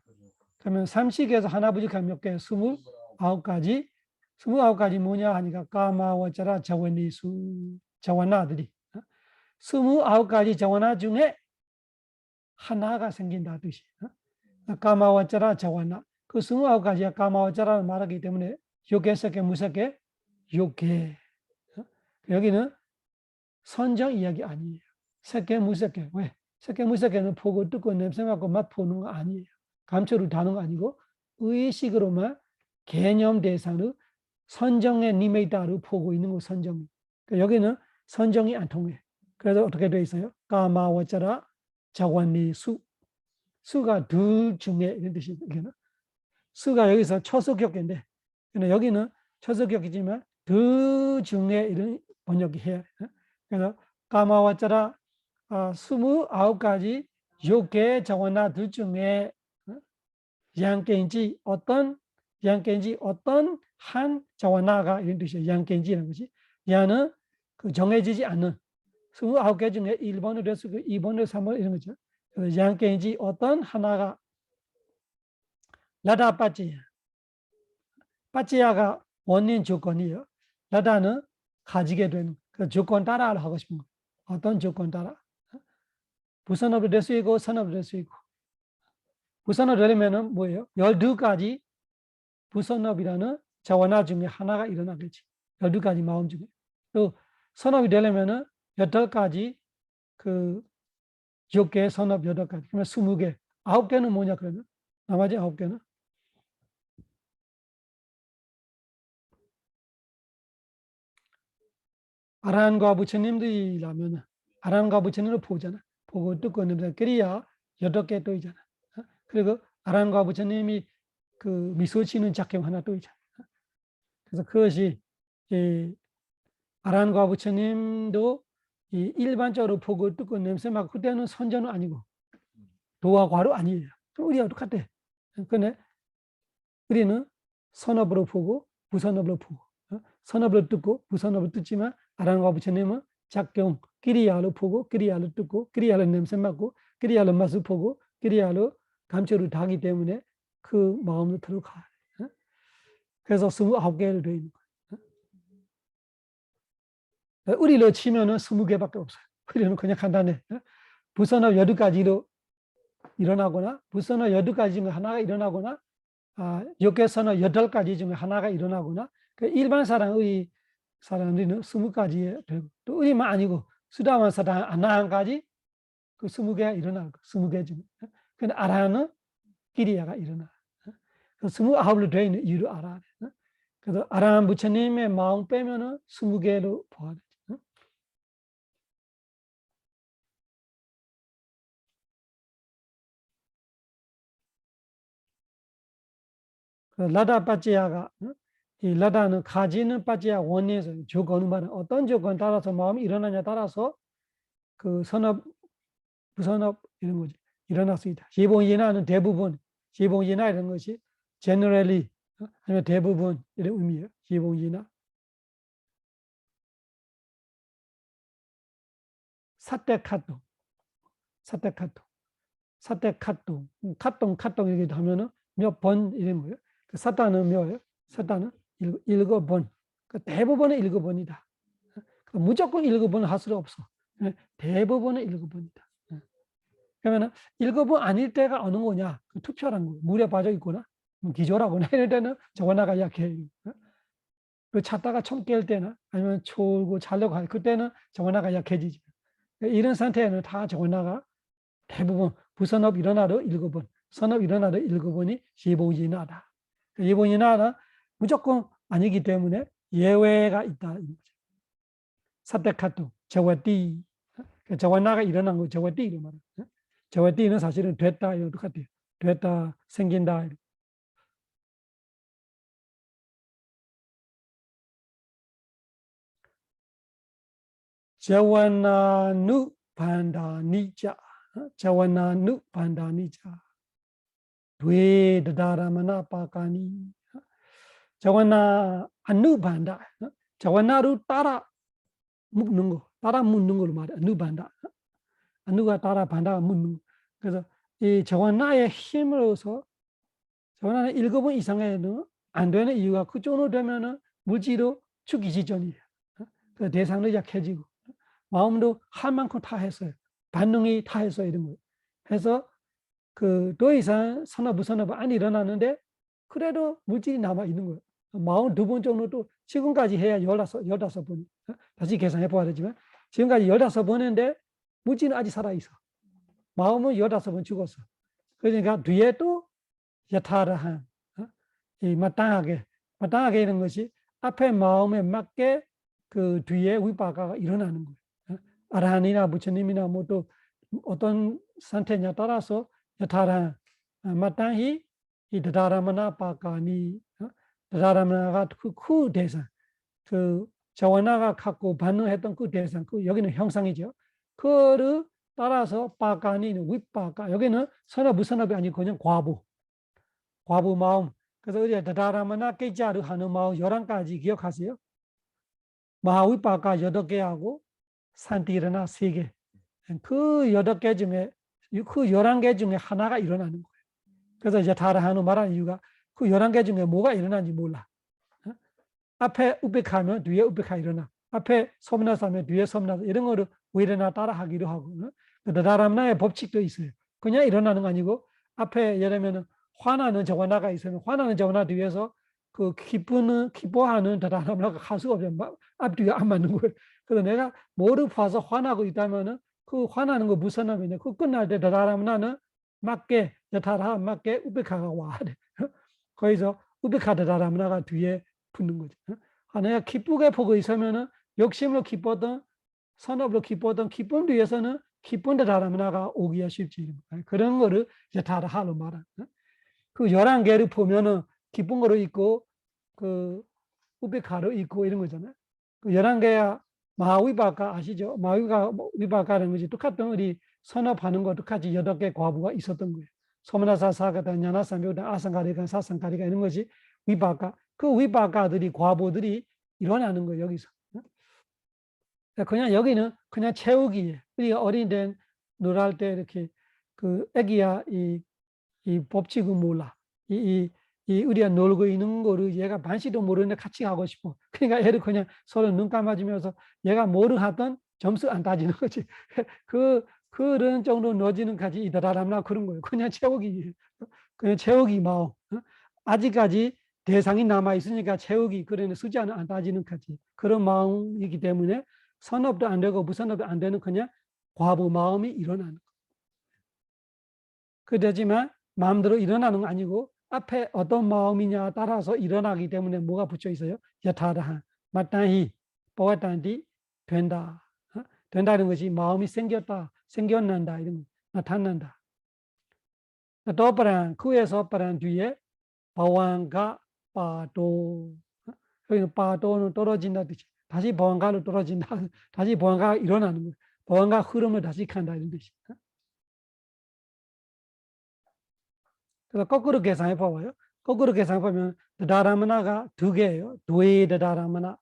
그러면 30개에서 하나 부족함 몇 개? 29가지. 29가지 뭐냐 하니까 까마와자라 자원이수 자원나들이 29가지 자원나 중에 하나가 생긴다 뜻이. 까마와자라 자원나. 그 29가지가 까마와자라를 말하기 때문에 6개, 10개, 무슨 개? 6개. 여기는 선정 이야기 아니에요. 10개, 무슨 개? 왜? 10개, 무슨 개는 보고 듣고 냄새 맡고 맛보는 거 아니에요. 감초를 다는 거 아니고 의식으로만 개념 대상으로 선정의 니메이다로 보고 있는 거 선정. 여기는 선정이 안 통해. 그래서 어떻게 되어 있어요? 까마와자라 자원니 수가 둘 중에 이런 뜻이 있거든요. 수가 여기서 초석격인데 여기는 초석격이지만 둘 중에 이런 번역이 해야 돼요. 그래서 까마와자라 29가지 6개 자원나 둘 중에 양견지 어떤 한 자원나가 이런 뜻이에요. 양견지라는 것이. 야는 그 정해지지 않는 29개 중에 1번으로 될 수 있고 2번으로 3번 이런 거죠. 그래서 양견지 어떤 하나가 라다 빠찌야. 빠찌야가 원인 조건이에요. 라다는 가지게 되는 그 조건 따라를 하고 싶은 거. 어떤 조건 따라? 부산업도 될 수 있고 산업도 될 수 있고. 부산업 되려면은 뭐예요? 12가지 부산업이라는 자원나 중에 하나가 일어나겠지. 12가지 마음 중에. 또 선업이 되려면은 8가지 그 6개 선업 8가지. 그러면 20개. 9개는 뭐냐 그러면? 나머지 9개는? 아란과 부처님들이라면 아란과 부처님을 보잖아. 보고 듣고 있는데 그래야 8개 또 있잖아. 그리고 아란과 부처님이 그 미소 지는 작품 하나 또 있잖아. 그래서 그것이 아란과 부처님도 일반적으로 보고 듣고 냄새 맡고 그때는 선전은 아니고 도와 과로 아니에요. 우리하고 똑같아. 근데 우리는 선업으로 보고 부선업으로 보고 선업으로 듣고 부선업으로 듣지만 아란과 부처님은 작경 끼리야로 보고 끼리야로 듣고 끼리야로 냄새 맡고 끼리야로 맛을 보고 끼리야로 감초를 다하기 때문에 그 마음으로 들어가. 그래서 29개를 되어 있는 거예요. 우리로 치면은 20개밖에 없어요. 우리는 그냥 간단해. 부선업 12가지로 일어나거나 부선업 12가지 중에 하나가 일어나거나 6개 선업 8가지 중에 하나가 일어나거나 그 일반 사람의 사람들은 20가지에 되고 또 우리만 아니고 수다만 사람 아나한까지 그 20개가 일어나고 20개 중에. 근데 아라는 끼리야가 일어나. 그 29로 되어 있는 이유를 알아야 돼. 그래서 아라한 부처님의 마음 빼면은 20개로 보아야 돼. 라다 빠찌야가 이 라다는 가지는 빠찌야 원리에서 조건은 말은 어떤 조건 따라서 마음이 일어나냐 따라서 그 선업 무선업 이런 거지. 일어날 수 있다. 예봉예나는 대부분, 예봉예나 이런 것이 generally 아니면 대부분 이런 의미예요. 예봉예나. 사태카동, 사태카동, 사태카동, 카동 이렇게 하면은 몇 번 이런 거예요. 그 사탄은 몇예요? 사탄은 7번. 그 대부분은 7번이다. 무조건 7번 할 수는 없어. 대부분은 7번이다. 그러면 7번 아닐 때가 어느 거냐? 투표란 거. 물에 빠져 있거나 기절하거나 이럴 때는 저거나가 약해. 그 찾다가 총 깰 때나 아니면 졸고 자려고 할 그때는 저거나가 약해지죠. 이런 상태에는 다 저거나가 대부분 부선업 일어나도 7번, 선업 일어나도 7번이 예봉이나다. 예봉이나는 무조건 아니기 때문에 예외가 있다. 사태카토, 저와띠, 저와나가 일어난 거 저와띠로 말해요. 저와띠는 사실은 됐다 이거 똑같아요. 됐다, 생긴다. 저와나누 반다니자, 저와나누 반다니자. 왜 다다라마나 빠까니. 저와나 아누반다. 저와나로 따라 묻는 거, 따라 묻는 걸로 말해. 아누반다. 아누가 따라 반다가 묻는 거. 그래서 이 저와나의 힘으로서 저와나는 7번 이상에는 안 되는 이유가 그 정도 되면은 물질로 죽기 직전이에요. 그 대상도 약해지고 마음도 할 만큼 다 했어요. 반응이 다 했어요. 이런 거. 해서 그 더 이상 선업 부선업 안 일어나는데 그래도 물질이 남아 있는 거예요. 42번 정도도 지금까지 해야 15번. 다시 계산해 봐야 되지만 지금까지 15번인데 물질은 아직 살아 있어. 마음은 15번 죽었어. 그러니까 뒤에 또 여타라한 이 마땅하게 이런 것이 앞에 마음에 맞게 그 뒤에 위바가가 일어나는 거예요. 아라한이나 부처님이나 뭐 또 어떤 상태냐 따라서 여타라한 마땅히 이 다다라마나 바가니 다다라마나가 그 대상 그 저원나가 갖고 반응했던 그 대상 그 여기는 형상이죠. 그를 따라서 바가니는 윗바가 여기는 선업 무선업이 아니고 그냥 과부 마음. 그래서 우리가 다다라마나 깨자를 하는 마음 11가지 기억하세요? 마하윗바가 8개하고 산티르나 3개. 그 8개 중에 그 11개 중에 하나가 일어나는 거예요. 그래서 이제 다라하는 말하는 이유가 그 11개 중에 뭐가 일어나는지 몰라. 앞에 우백하면 뒤에 우백하 일어나. 앞에 섭나사면 뒤에 섭나사. 이런 거를 일어나 따라 하기도 하고. 다다라마나의 법칙도 있어요. 그냥 일어나는 거 아니고 앞에 예를 들면 화나는 저원나가 있으면 화나는 저원나 뒤에서 그 기뻐하는 다다라마나가 갈 수가 없어요. 앞뒤가 안 맞는 거예요. 그래서 내가 뭐를 봐서 화나고 있다면은 그 화나는 거 무슨 의미냐? 그 끝날 때 다다라마나는 맞게 여타라 맞게 우백하가 와야 돼. 거기서 우백하 다다라마나가 뒤에 붙는 거죠. 내가 기쁘게 보고 있으면은 욕심으로 기뻤던 선업으로 기뻤던 기쁨 뒤에서는 기쁜 다다라마나가 오기가 쉽지. 그런 거를 여타라하로 말하는. 그 11개를 보면은 기쁜 거로 있고 그 우백하로 있고 이런 거잖아요. 그 11개야 마하위바가 아시죠? 마하위바가라는 것이 똑같은 우리 선업하는 거 똑같이 8개 과부가 있었던 거예요. 소머나사 사가다 냐나삼묘다 아상가리가 사상가리가 이런 것이 위바가 그 위바가들이 과부들이 일어나는 거예요. 여기서. 그냥 여기는 그냥 채우기예요. 우리가 어린 때 놀할 때 이렇게 그 애기야 이 법칙은 몰라. 우리가 놀고 있는 거를 얘가 반시도 모르는데 같이 하고 싶어. 그러니까 애를 그냥 서로 눈 감아주면서 얘가 뭐를 하든 점수 안 따지는 거지. 그런 정도 넣어지는 까지 이다라람나 그런 거예요. 그냥 채우기 마음. 아직까지 대상이 남아 있으니까 채우기 그러는 숫자는 안 따지는 까지 그런 마음이기 때문에 선업도 안 되고 무선업도 안 되는 그냥 과부 마음이 일어나는 거예요. 그렇지만 마음대로 일어나는 거 아니고 앞에 어떤 마음이냐 따라서 일어나기 때문에 뭐가 붙여 있어요? 여타라한 마땅히 보았다니 된다. 된다는 것이 마음이 생겼다, 생겨난다 이런 거 나타난다. 또 빠란 그에서 빠란 뒤에 바완가 빠도 여기는 빠도는 떨어진다 뜻이 다시 바완가로 떨어진다. 다시 바완가가 일어나는 거예요. 바완가 흐름을 다시 간다 이런 뜻이. 그래서 거꾸로 계산해 봐봐요. 거꾸로 계산해 보면 다다라마나가 2개예요. 도에 다다라마나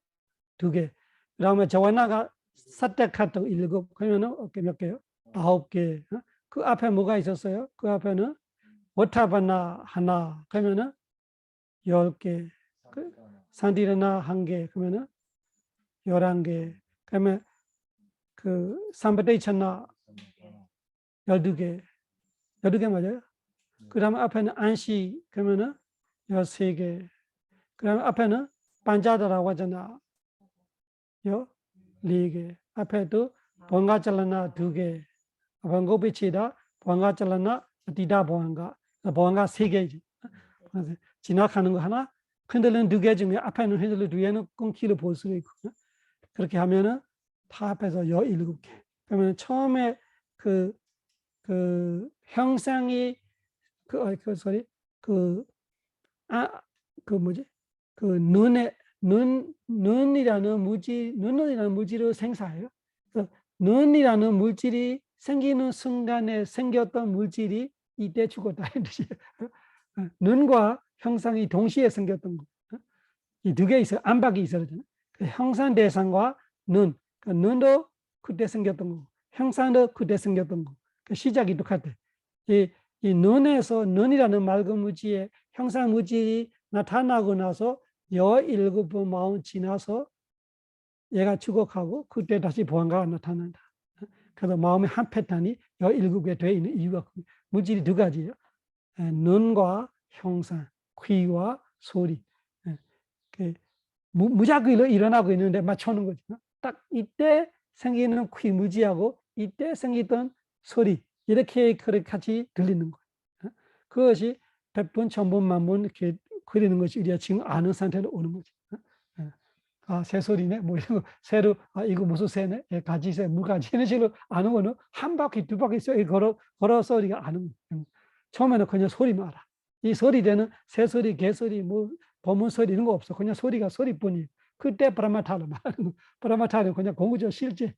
2개. 그다음에 저와나가 사테카토 7. 그러면은 몇 개요? 9개. 그 앞에 뭐가 있었어요? 그 앞에는 워타바나 하나. 그러면은 10개. 그 산디라나 1개. 그러면은 11개. 그러면 그 삼바데이차나 12개. 12개 맞아요? 그다음에 앞에는 안시 그러면은 13개. 그다음에 앞에는 반자다라고 하잖아. 14개. 앞에도 보안가잘라나 2개. 보안고비치다 보안가잘라나 디다 보안가. 보안가 3개지. 지나가는 거 하나, 흔들리는 2개 중에 앞에는 흔들리는 2개는 끊기를 볼 수가 있고. 그렇게 하면은 다 합해서 17개. 그러면 처음에 그 형상이 그 뭐지? 그 눈이라는 물질을 생사해요. 그래서 눈이라는 물질이 생기는 순간에 생겼던 물질이 이때 죽었다 이 뜻이에요. 눈과 형상이 동시에 생겼던 거. 이 2개 있어요. 안박이 있어야 되나? 그 형상 대상과 눈. 그 눈도 그때 생겼던 거고, 형상도 그때 생겼던 거. 그 시작이 똑같아. 이 눈에서 눈이라는 맑은 무지에 형상 무질이 나타나고 나서 17번 마음 지나서 얘가 죽어가고 그때 다시 보안가가 나타난다. 그래서 마음의 한 패턴이 17개 되어 있는 이유가 무질이 2가지예요. 눈과 형상, 귀와 소리. 무작위로 일어나고 있는데 맞춰놓은 거죠. 딱 이때 생기는 귀 무지하고 이때 생기던 소리 이렇게 같이 들리는 거예요. 그것이 100번, 1000번, 10,000번 이렇게 그리는 것이 우리가 지금 아는 상태로 오는 거죠. 아, 새소리네, 뭐 이런 거, 새로, 아, 이거 무슨 새네, 가지새, 물가지, 이런 식으로 아는 거는 한 바퀴, 2바퀴 걸어서 우리가 아는 거예요. 처음에는 그냥 소리만 알아. 이 소리에는 새소리, 개소리, 뭐, 보문소리 이런 거 없어. 그냥 소리가 소리뿐이에요. 그때 브라마타를 말하는 거. 브라마타는 그냥 공구적 실제,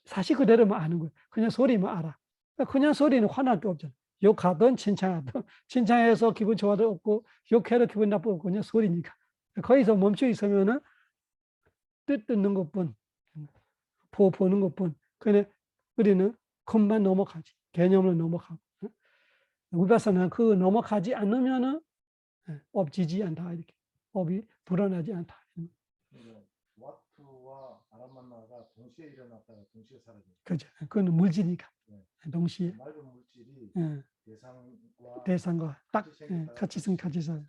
사실 그대로만 아는 거예요. 그냥 소리만 알아. 그냥 소리는 화날 게 없잖아. 욕하든 칭찬하든, 칭찬해서 기분 좋아도 없고, 욕해도 기분 나쁘고, 그냥 소리니까. 거기서 멈춰 있으면은 뜻 듣는 것뿐, 보는 것뿐. 근데 우리는 금방 넘어가지. 개념으로 넘어가고. 위파사나는 그 넘어가지 않으면은 업지지 않다. 이렇게. 업이 불어나지 않다. 와투와 아라만나가 동시에 일어났다가 동시에 사라져. 그죠. 그건 물질이니까. 동시에. 맑은 물질이 대상과 대상과 딱 같이 같이 서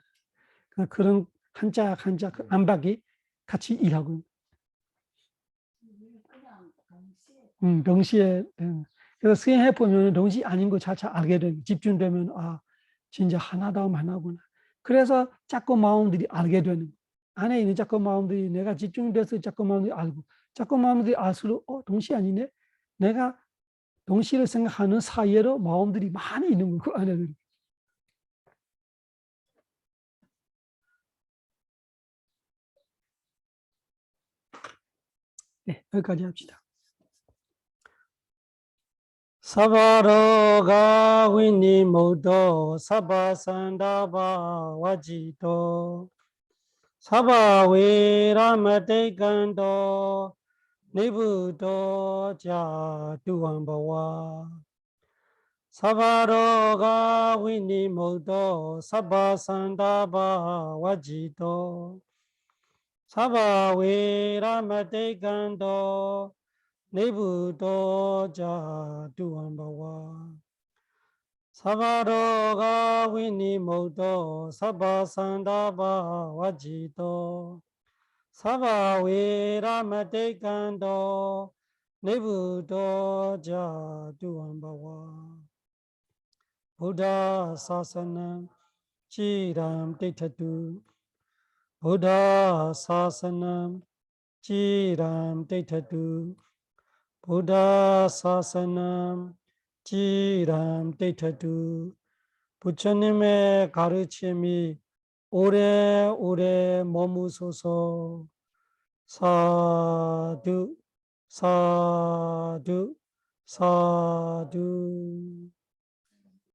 그런 한자 그 안박이 같이 일하고. 그냥 동시에 동시에. 그래서 수행해 보면 동시 아닌 거 차차 알게 되고 집중되면 아 진짜 하나다움 하나구나. 그래서 자꾸 마음들이 알게 되는 거. 안에 있는 자꾸 마음들이 내가 집중돼서 자꾸 마음들이 알고 자꾸 마음들이 알수록 동시 아니네. 내가 동시를 생각하는 사이에도 마음들이 많이 있는 거 그 안에. 네, 여기까지 합시다. 사바로가 위니모도 사바산다바 와지도 사바웨라마데간도 니부도 자두원바와 사바로가 위니모도 사바산다바 와지도 사바웨라마데간도 니부도 자두원바와 사바로가 위니모도 사바산다바 와지도 사바웨라마데간도 니부도 자두원바와 부다 사사남 지람 데이터두 부다 사사남 지람 데이터두 부다 사사남 지람 데이터두 부처님의 가르침이 오래오래 머무소서. 사두 사두 사두.